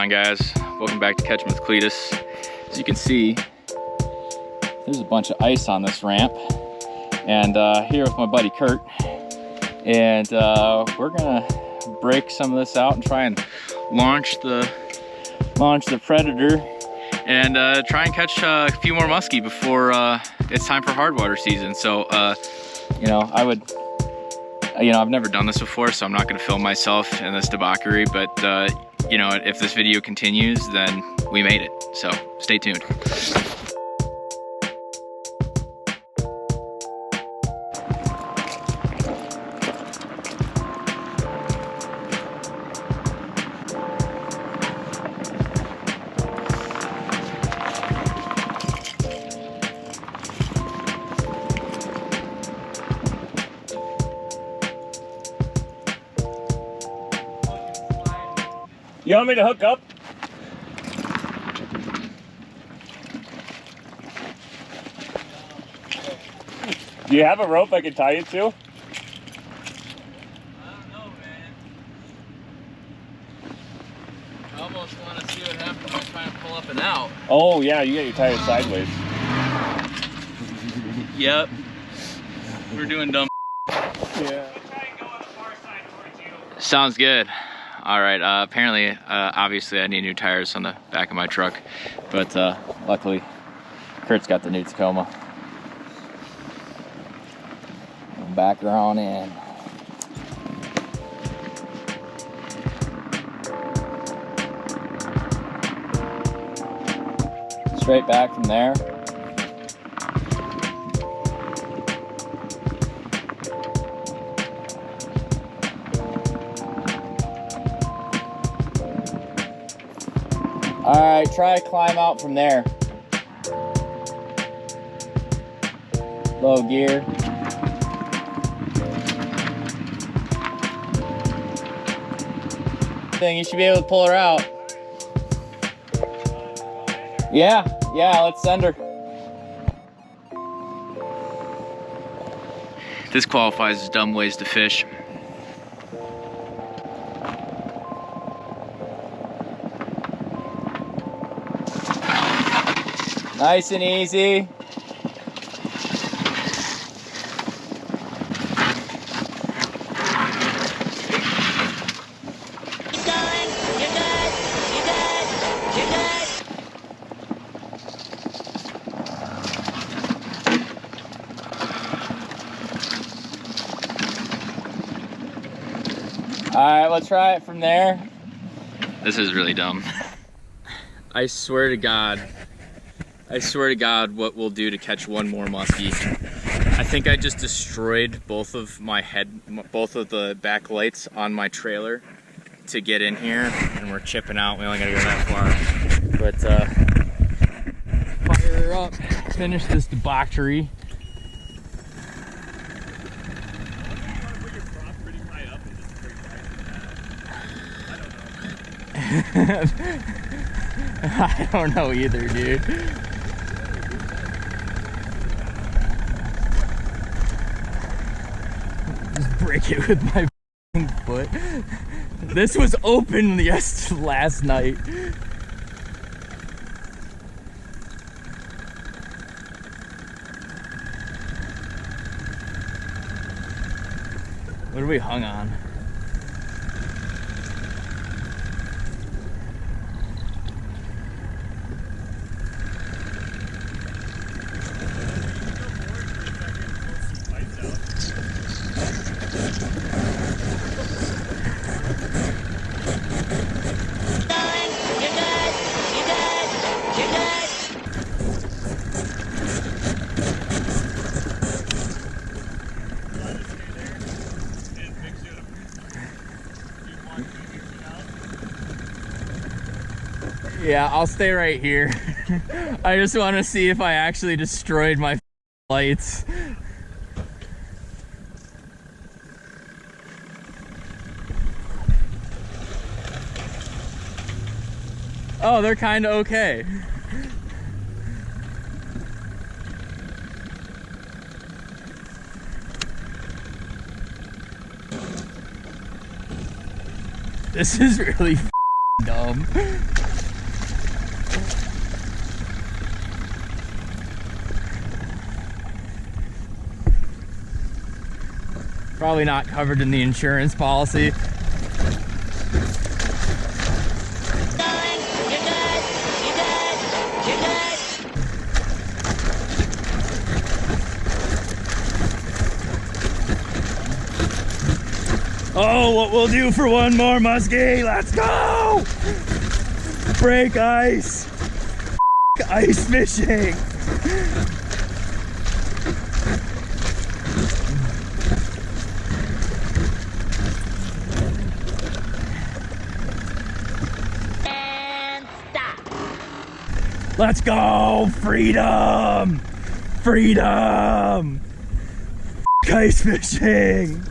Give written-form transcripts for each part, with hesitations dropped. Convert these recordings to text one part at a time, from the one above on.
on, guys? Welcome back to Catching with Cletus. As you can see, there's a bunch of ice on this ramp, and here with my buddy Curt, and we're gonna break some of this out and try and launch the predator and try and catch a few more muskie before it's time for hard water season. So you know, I've never done this before, so I'm not going to film myself in this debauchery, but you know, if this video continues, then we made it. So stay tuned. You want me to hook up? Do you have a rope I can tie you to? I don't know, man. I almost want to see what happens when I try and pull up and out. Oh yeah, you got your tie it sideways. Yep. We're doing dumb. Yeah. Sounds good. All right, apparently, obviously I need new tires on the back of my truck, but luckily Curt's got the new Tacoma. Back her on in. Straight back from there. All right, try to climb out from there. Low gear. You should be able to pull her out. Yeah, let's send her. This qualifies as dumb ways to fish. Nice and easy. All right, let's try it from there. This is really dumb. I swear to God, what we'll do to catch one more muskie. I think I just destroyed both of the back lights on my trailer to get in here, and we're chipping out. We only gotta go that far. But fire her up, finish this debauchery. I don't know either, dude. Just break it with my foot. This was open last night. What are we hung on? Yeah, I'll stay right here. I just want to see if I actually destroyed my lights. Oh, they're kind of okay. This is really dumb. Probably not covered in the insurance policy. Oh, what we'll do for one more, Musky. Let's go! Break ice. Ice fishing. And stop. Let's go! Freedom! Freedom! Ice fishing!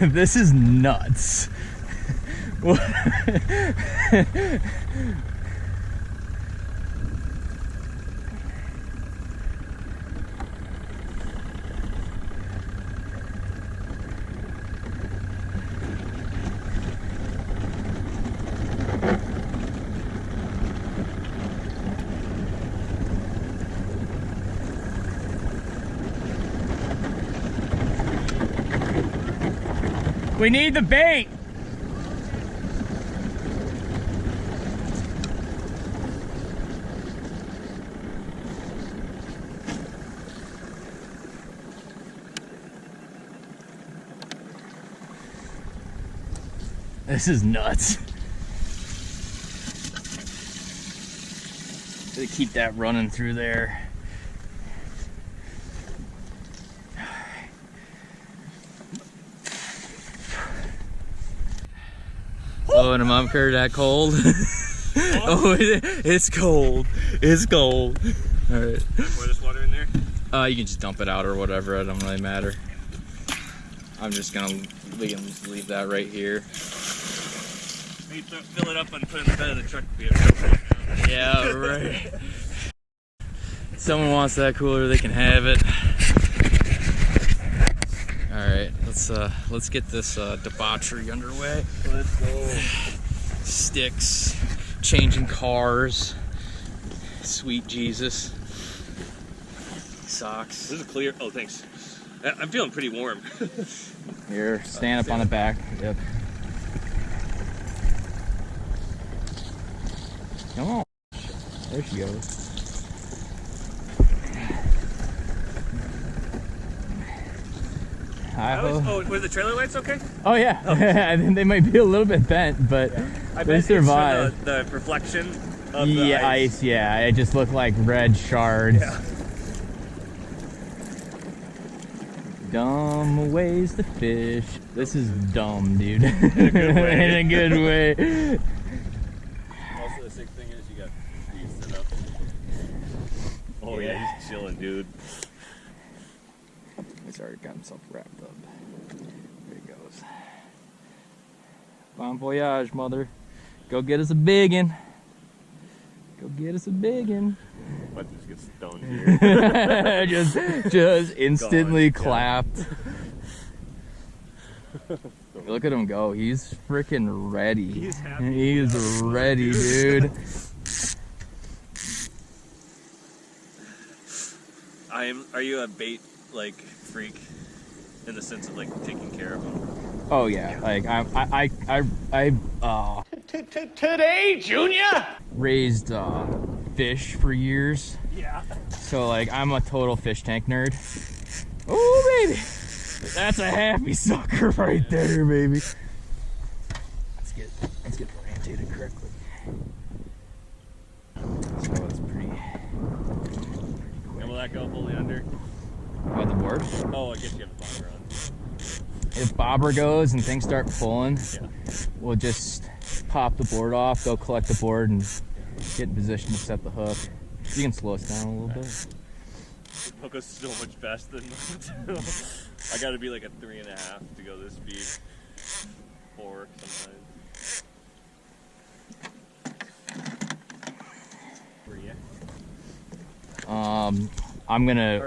This is nuts. We need the bait. This is nuts. Gotta keep that running through there. Oh, and I'm Curt, that cold. Oh, it's cold. It's cold. All right. Pour this water in there? You can just dump it out or whatever. It don't really matter. I'm just gonna leave that right here. Maybe fill it up and put it in the bed of the truck. Yeah, right. Someone wants that cooler, they can have it. All right, let's get this debauchery underway. Let's go. Sticks, changing cars. Sweet Jesus. Socks. This is clear. Oh, thanks. I'm feeling pretty warm. Here, stand up on the back. Yep. Come on. There she goes. Oh, were the trailer lights okay? Oh yeah, I think they might be a little bit bent, but I they bet survived. It's the reflection of the Yeah, ice. Yeah, it just looked like red shards. Yeah. Dumb ways to fish. This is dumb, dude. In a good way. In a good way. Also, the sick thing is you got these set up. Oh yeah, he's chilling, dude. He's already got himself wrapped up. There he goes. Bon voyage, mother. Go get us a biggin. Go get us a biggin. But just get stoned here. just instantly Gone, clapped. Look at him go. He's freaking ready. He's happy. He's ready, dude. Are you a bait like freak in the sense of like taking care of them? Oh yeah, like I Today, Junior. raised fish for years, Yeah. so like I'm a total fish tank nerd. Oh baby, that's a happy sucker right there, baby. Let's get orientated correctly. So it's pretty And will that go fully under? About the board. Oh, I guess you have the bobber on. If bobber goes and things start pulling, Yeah. we'll just pop the board off, go collect the board, and get in position to set the hook. You can slow us down a little bit. Hook us so much faster than I gotta be like a 3.5 to go this speed. 4 sometimes. Where you at?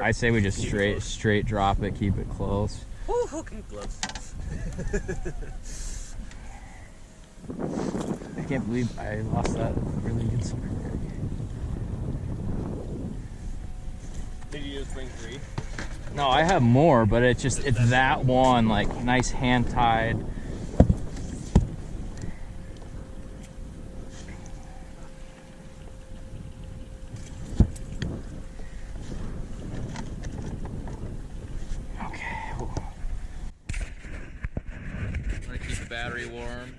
I say we just straight drop it, keep it close. Oh, hooking gloves. I can't believe I lost that really good silver. Did you just bring 3? No, I have more, but it's that one, like nice hand tied. Okay. Want to keep the battery warm?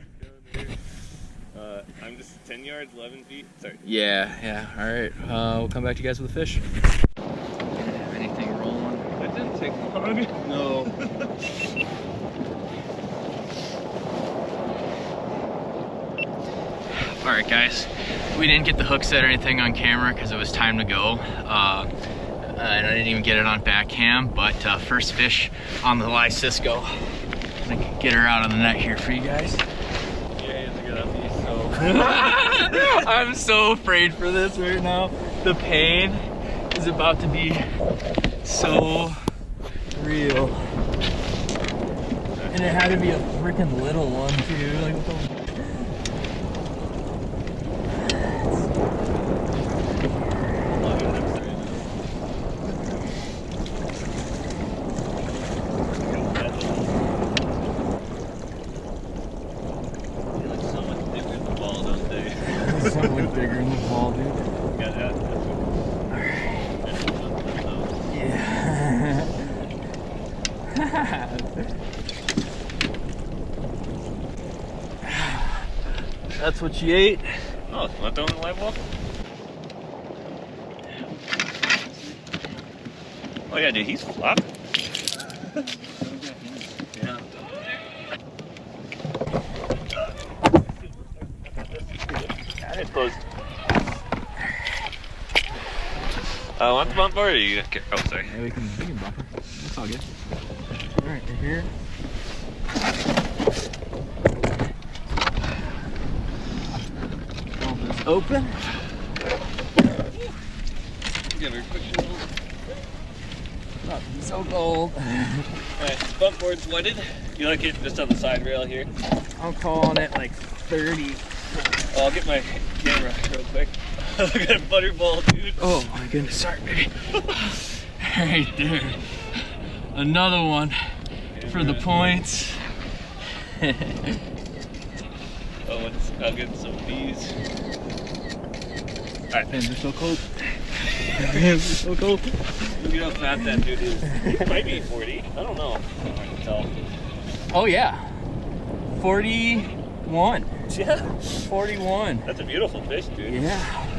I'm just 10 yards, 11 feet. Sorry. Yeah. All right. We'll come back to you guys with a fish. Have anything rolling? That didn't take long. No. All right, guys. We didn't get the hook set or anything on camera because it was time to go. And I didn't even get it on back cam, but first fish on the live Cisco. I'm gonna get her out of the net here for you guys. I'm so afraid for this right now. The pain is about to be so real. And it had to be a freaking little one too. Like, what the... So much bigger in the ball, dude. Yeah. That's what she ate. Oh, left on the live wall? Oh yeah, dude, he's flopping. Yeah. Got it close. Want the bump board or you okay? Oh, sorry. Yeah, we can bump her. That's all good. Alright, right here. Hold this open. Give her a quick little. Oh, so cold. Alright, this bump board's wetted. You like it just on the side rail here? I'm calling it like 30. I'll get my camera real quick. Look at that butterball, dude. Oh my goodness, sorry, baby. Right there. Another one for the points. I'll get some bees. Alright. Hands are so cold. Hands are so cold. Look at how fat that dude is. He might be 40. I don't know. I can tell. Oh yeah. 41. Yeah. 41. That's a beautiful fish, dude. Yeah.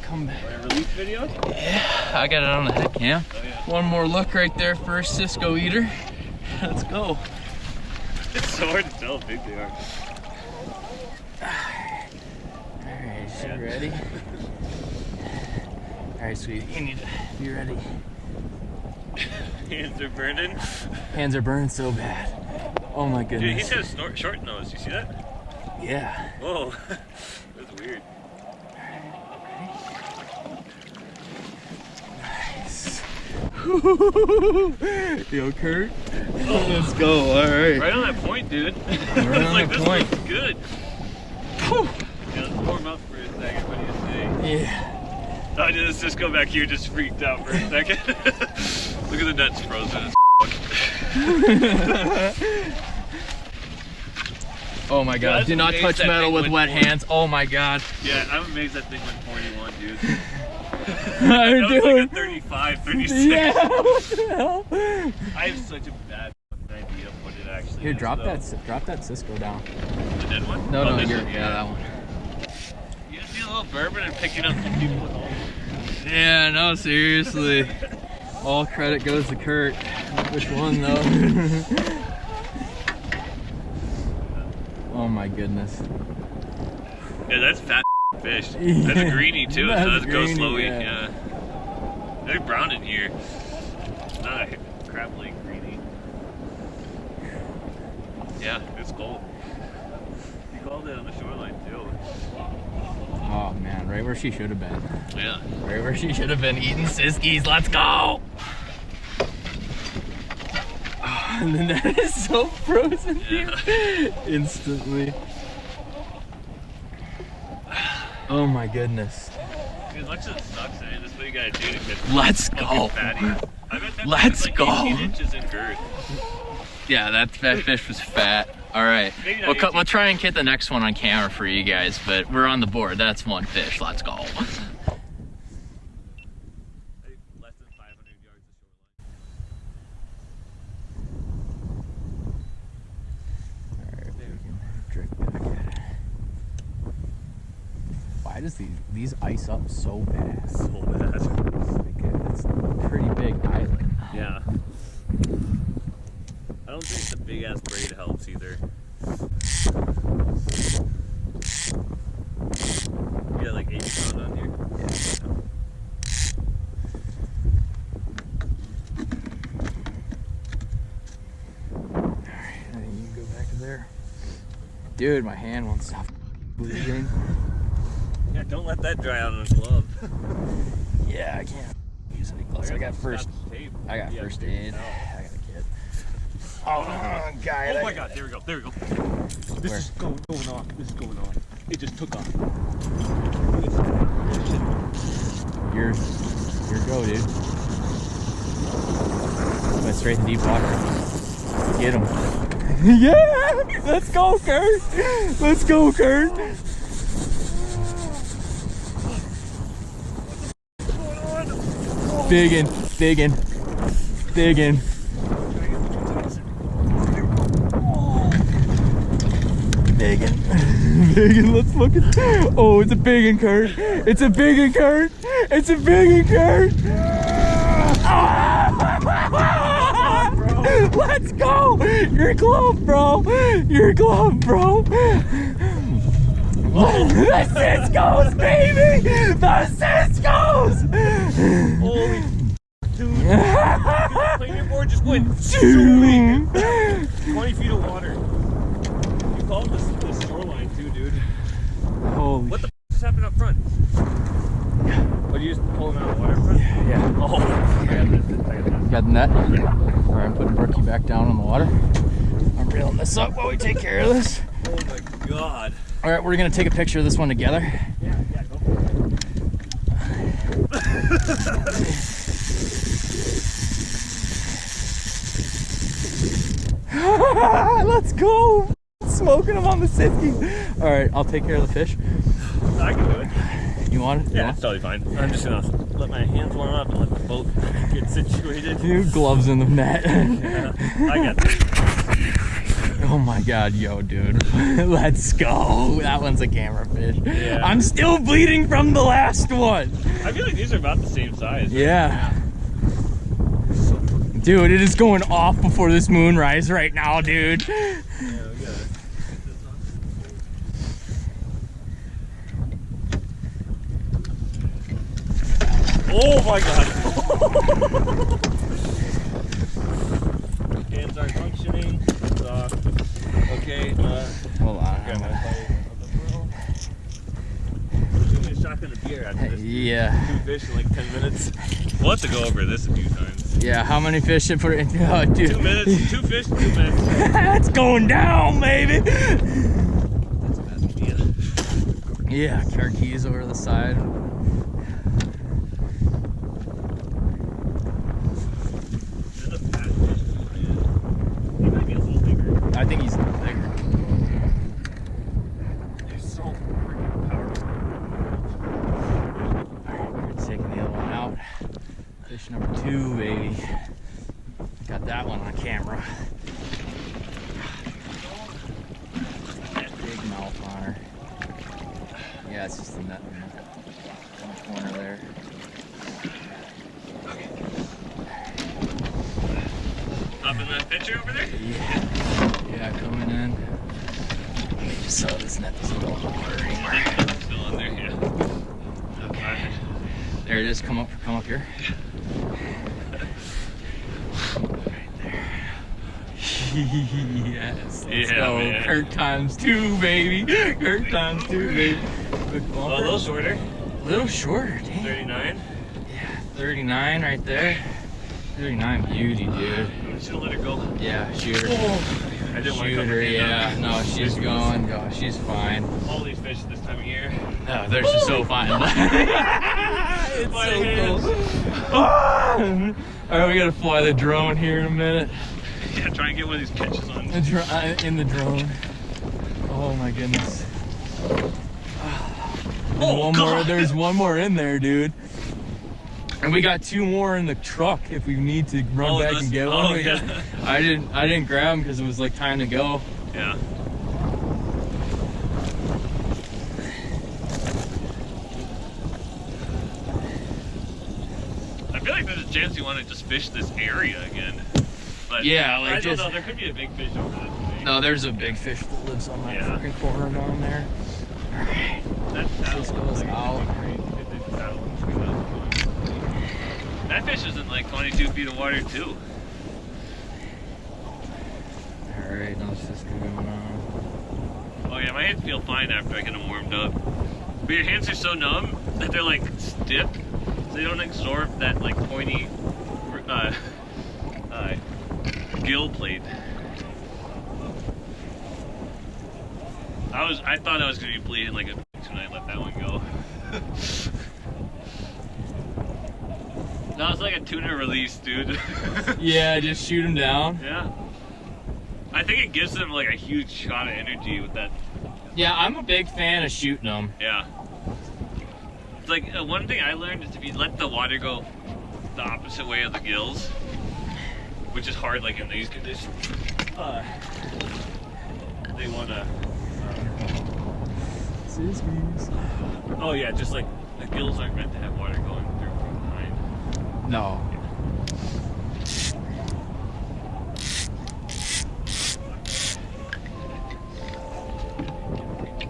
Come back. Release video? Yeah, I got it on the head cam. Oh, yeah. One more look right there for a Cisco eater. Let's go. It's so hard to tell how big they are. Alright, is she ready? Alright, sweetie, you need to be ready. Hands are burning. Hands are burning so bad. Oh my goodness. Dude, he's got a short nose. You see that? Yeah. Whoa. That's weird. Nice. Yo, Curt. Let's go. Alright. Right on that point, dude. Right on like, that this point. looks good. Whew. Yeah, let's warm up for a second. What do you say? Yeah. Oh, dude, this Cisco back here just freaked out for a second. Look at the net's frozen as Oh my god, do not touch metal with wet hands. Oh my god. Yeah, I'm amazed that thing went 41, dude. I'm That was like a 35, 36. Yeah, what the hell? I have such a bad idea of what it actually Here, is. drop though. that Cisco down. The dead one? No, Oh, no, this you're, one, yeah, that one. You just need a little bourbon and picking up some people with all. Yeah, no, seriously. All credit goes to Curt. Which one, though? Oh my goodness. Yeah, that's fat fish. That's a greenie too, so That's let's go greenie, slowly. yeah. Yeah. There's brown in here. It's not a crab lake greenie. Yeah, it's cold. You called it on the shoreline too. Oh man, right where she should have been. Yeah. Right where she should have been eating Siskies. Let's go! And the net is so frozen, dude. Instantly. Oh my goodness. Dude, as much as it sucks, man, this is what you gotta do to catch. Let's go. Let's like go. 18 inches in girth. Yeah, that fish was fat. All right, we'll try and get the next one on camera for you guys, but we're on the board. That's one fish. Let's go. Less than 500 yards of shoreline. All right, we can drift back at it. Why does these ice up so bad? So bad. It's a pretty big island. Yeah. I don't think the big ass braid helps either. You got like 80 pounds on here? Yeah. Alright, I think you can go back to there. Dude, my hand won't stop bleeding. Yeah, don't let that dry out on his glove. Yeah, I can't use any gloves. I got first aid. I got a kit. Oh, guy. Oh my god, there we go, there we go. This is going off, this is going off. It just took off. Your go, dude. Went straight to deep water. Get him. Yeah! Let's go, Curt! Let's go, Curt! Digging. Biggin. Let's look at. Oh, it's a biggin, Curt. It's a biggin, Curt. It's a biggin, Curt. Let's go. Your glove, bro. Your glove, bro. The Cisco's, baby. The Cisco's. Holy dude. The planer board just went zooming. 20 feet of water. You called this shoreline too, dude. Holy. What the f just happened up front? What, you just pull him out of the water up front? Yeah. Oh, I got this. You got the net? Alright, I'm putting Brookie back down on the water. I'm reeling this up while we take care of this. Oh my god. Alright, we're gonna take a picture of this one together. Yeah, go for it. Let's go! Smoking them on the Cisco. Alright, I'll take care of the fish. I can do it. You want it? Yeah, it's totally fine. I'm just gonna let my hands warm up and let the boat get situated. Dude, gloves in the net. Yeah, I got this. Oh my god, yo, dude. Let's go. That one's a camera fish. Yeah. I'm still bleeding from the last one. I feel like these are about the same size. Yeah. Dude, it is going off before this moonrise right now, dude. Yeah, we got it. Oh my god. Hands aren't functioning. It's off. Okay, hold on. okay, I'm shooting a shotgun of beer after this. Yeah. 2 fish in like 10 minutes. We'll have to go over this a few times. Yeah, how many fish should put it in? Oh, dude. 2 minutes, 2 fish, 2 minutes. It's going down, baby. That's a bad idea. Yeah, car keys over the side. There's a fat fish. He might be a little bigger. I think he's a little bigger. They're so freaking powerful. Alright, we're taking the other one out. Fish number 2, baby. Got that one on camera. Big mouth on her. Yeah, it's just a net in the corner there. Up in that picture over there? Yeah, coming in. Just so this net doesn't go in the water anymore. Still in there, yeah. Okay. There it is. Come up here. Right there. Yes. Let's go. Man. Curt times 2, baby. Curt times 2, baby. Good Oh, a little shorter. A little shorter, dang. 39. Yeah, 39 right there. 39 beauty, dude. should have let her go. Yeah, shoot her. Oh, I didn't want to Shoot come her, in. yeah. No, she's going. Oh, she's fine. All these fish this time of year. No, they're just so fine. It's so cool. Alright, we gotta fly the drone here in a minute. Yeah, try and get one of these catches on. In the drone. Oh my goodness. There's one more in there, dude. And we got 2 more in the truck if we need to run back and get one. Yeah. I didn't grab them because it was like time to go. Yeah. I feel like there's a chance you want to just fish this area again. But Yeah, like I don't just. know, there could be a big fish over this way. No, there's a big fish that lives on that Yeah. fucking corner down there. Alright. This goes out. That fish is in like 22 feet of water too. Alright, now it's just going on. Oh yeah, my hands feel fine after I get them warmed up. But your hands are so numb that they're like stiff, so they don't absorb that like pointy gill plate. I thought I was gonna be bleeding like a bitch when I let that one go. No, it's like a tuna release, dude. Yeah, just shoot him down. Yeah. I think it gives them like a huge shot of energy with that. Yeah, I'm a big fan of shooting them. Yeah. It's like one thing I learned is if you let the water go the opposite way of the gills, which is hard like in these conditions, they want to. Oh yeah, just like the gills aren't meant to have water going through from behind. No.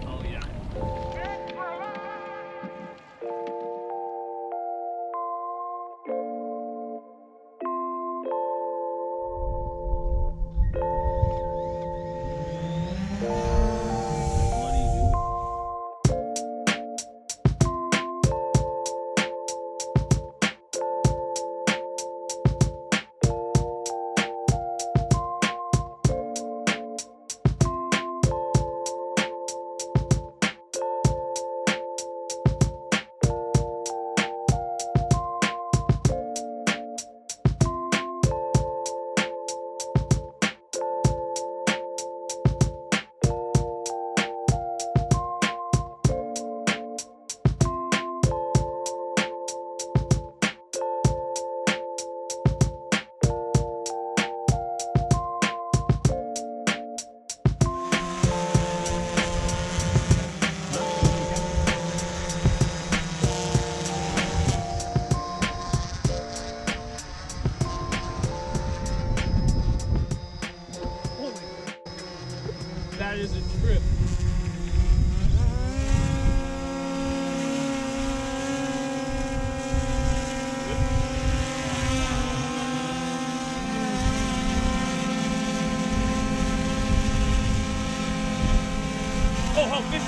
Oh yeah. That is a trip. Oh, fish.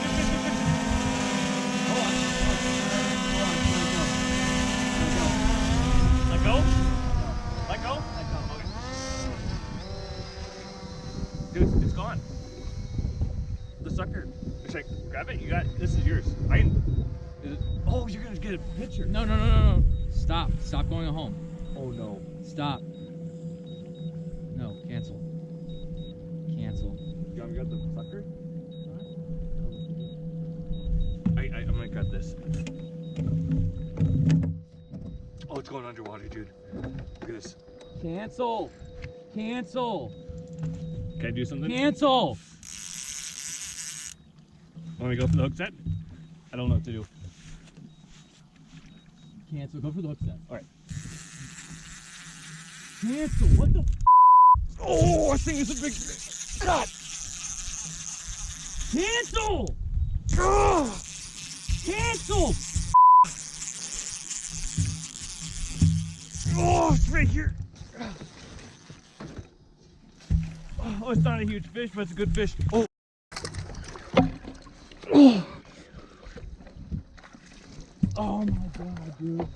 Let go. Let go. Okay. Dude, it's gone. The sucker. Check. Grab it. You got. This is yours. Oh, you're gonna get a picture. No. Stop. Stop going home. Oh no. Stop. No, cancel. Cancel. You got the sucker? I'm gonna cut this. Oh, it's going underwater, dude. Look at this. Cancel. Cancel. Can I do something? Cancel. Want me to go for the hook set? I don't know what to do. Cancel. Go for the hook set. All right. Cancel. What the? Oh, I think it's a big fish. God. Cancel. Oh, Cancel. oh, it's right here. Oh, it's not a huge fish, but it's a good fish. Oh. Oh. Oh my god, dude. All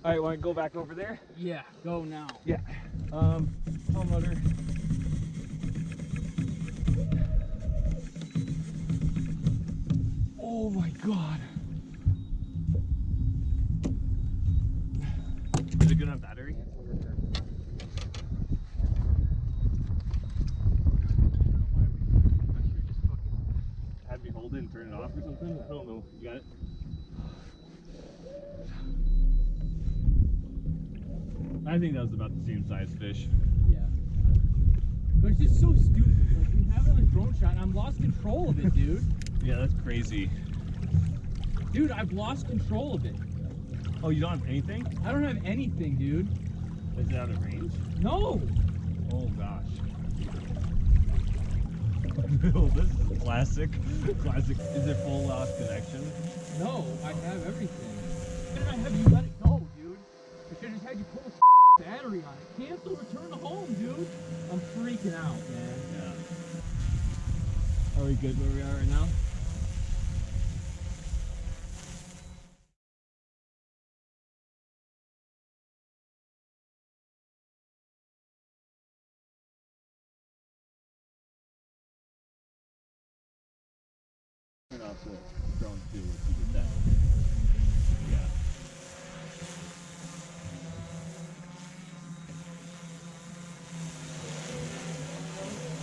right, want to go back over there? Yeah. Go now. Yeah. Motor. Oh my god. Is it good on battery? Had me hold it and turn it off or something? I don't know. You got it? I think that was about the same size fish. Yeah. But it's just so stupid. Like, we have it on a drone shot and I've lost control of it, dude. Yeah, that's crazy. Dude, I've lost control of it. Oh, you don't have anything? I don't have anything, dude. Is it out of range? No. Oh gosh. Oh, this is classic. Classic. Is it full lost connection? No, I have everything. Why did I have you let it go, dude? I should have just had you pull the battery on it. Cancel, return to home, dude. I'm freaking out, man. Yeah. Are we good where we are right now? Turn off the drone too if you did that. Yeah.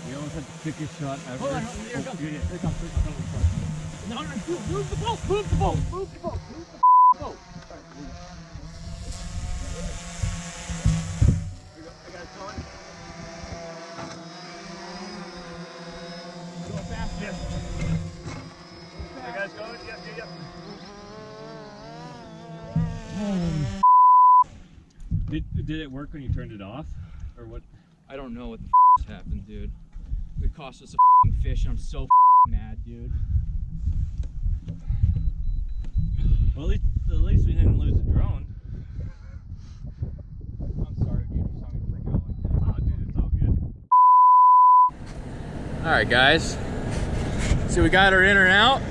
We almost had the sickest shot ever. Hold on, here it comes. Yeah. Here it comes. No, move the boat, move the boat, move the boat, move the boat. I got it going. Go fast. Yes. You guys going? Yep, yep, yep. Did it work when you turned it off? Or what? I don't know what the happened, dude. It cost us a fish and I'm so mad, dude. Well, at least we didn't lose the drone. I'm sorry, dude. You saw me freak out like that. Oh, dude, it's all good. All right, guys. So we got her in and out.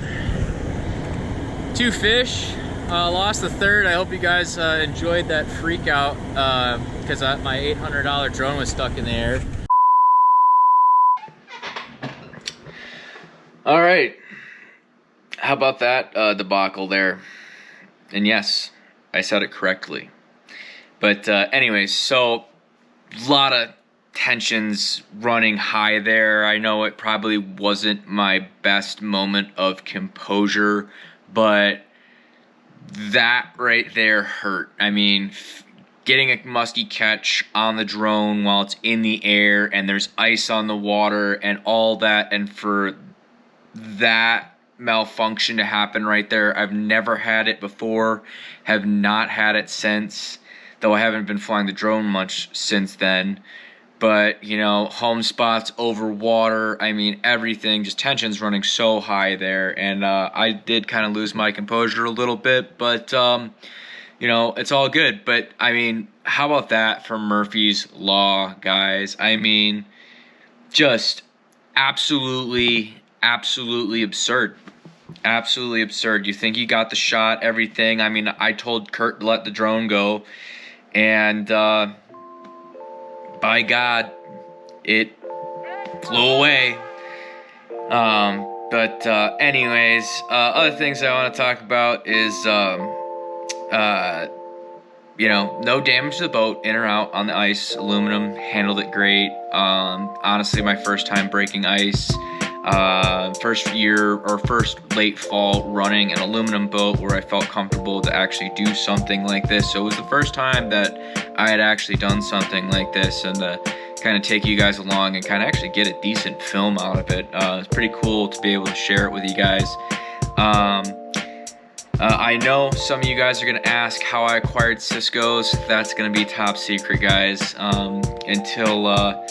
2 fish. Lost the third. I hope you guys enjoyed that freak out because my $800 drone was stuck in the air. All right. How about that debacle there? And yes, I said it correctly. But anyways, so a lot of tensions running high there. I know it probably wasn't my best moment of composure, but that right there hurt. I mean, getting a musky catch on the drone while it's in the air and there's ice on the water and all that, and for that malfunction to happen right there. I've never had it before, have not had it since, though I haven't been flying the drone much since then. But, you know, home spots over water, I mean, everything, just tension's running so high there. And I did kind of lose my composure a little bit, but, you know, it's all good. But, I mean, how about that for Murphy's Law, guys? I mean, just absolutely absurd. Absolutely absurd. You think you got the shot, everything. I mean, I told Curt to let the drone go, and by God, it flew away. But anyways, other things I want to talk about is, you know, no damage to the boat, in or out on the ice. Aluminum handled it great. Honestly, my first time breaking ice. First year or first late fall running an aluminum boat where I felt comfortable to actually do something like this. So it was the first time that I had actually done something like this, and to kind of take you guys along and kind of actually get a decent film out of it. It's pretty cool to be able to share it with you guys. I know some of you guys are going to ask how I acquired Cisco's. That's going to be top secret, guys, until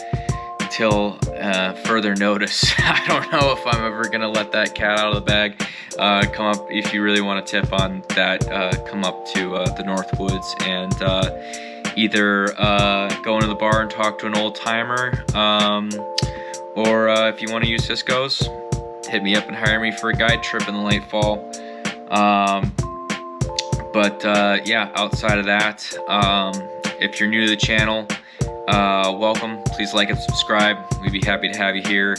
further notice. I don't know if I'm ever gonna let that cat out of the bag. Come up, if you really want to tip on that, come up to the Northwoods and either go into the bar and talk to an old timer, or if you want to use Cisco's, hit me up and hire me for a guide trip in the late fall. But yeah, outside of that, if you're new to the channel, welcome. Please like and subscribe. We'd be happy to have you here.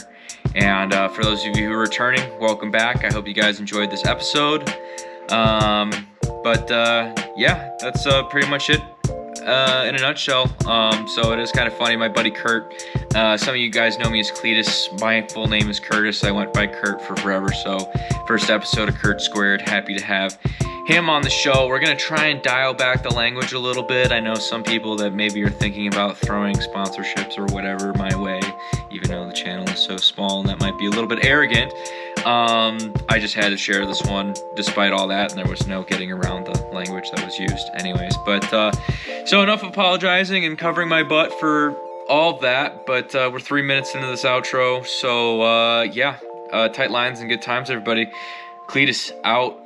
And for those of you who are returning, welcome back. I hope you guys enjoyed this episode. Yeah, that's pretty much it in a nutshell. So it is kind of funny. My buddy Curt, some of you guys know me as Cletus. My full name is Curtis. I went by Curt for forever. So first episode of Curt Squared. Happy to have him on the show. We're gonna try and dial back the language a little bit. I know some people that maybe are thinking about throwing sponsorships or whatever my way, even though the channel is so small and that might be a little bit arrogant. I just had to share this one despite all that, and there was no getting around the language that was used anyways. But so enough apologizing and covering my butt for all that, but we're 3 minutes into this outro. So yeah, tight lines and good times, everybody. Cletus out.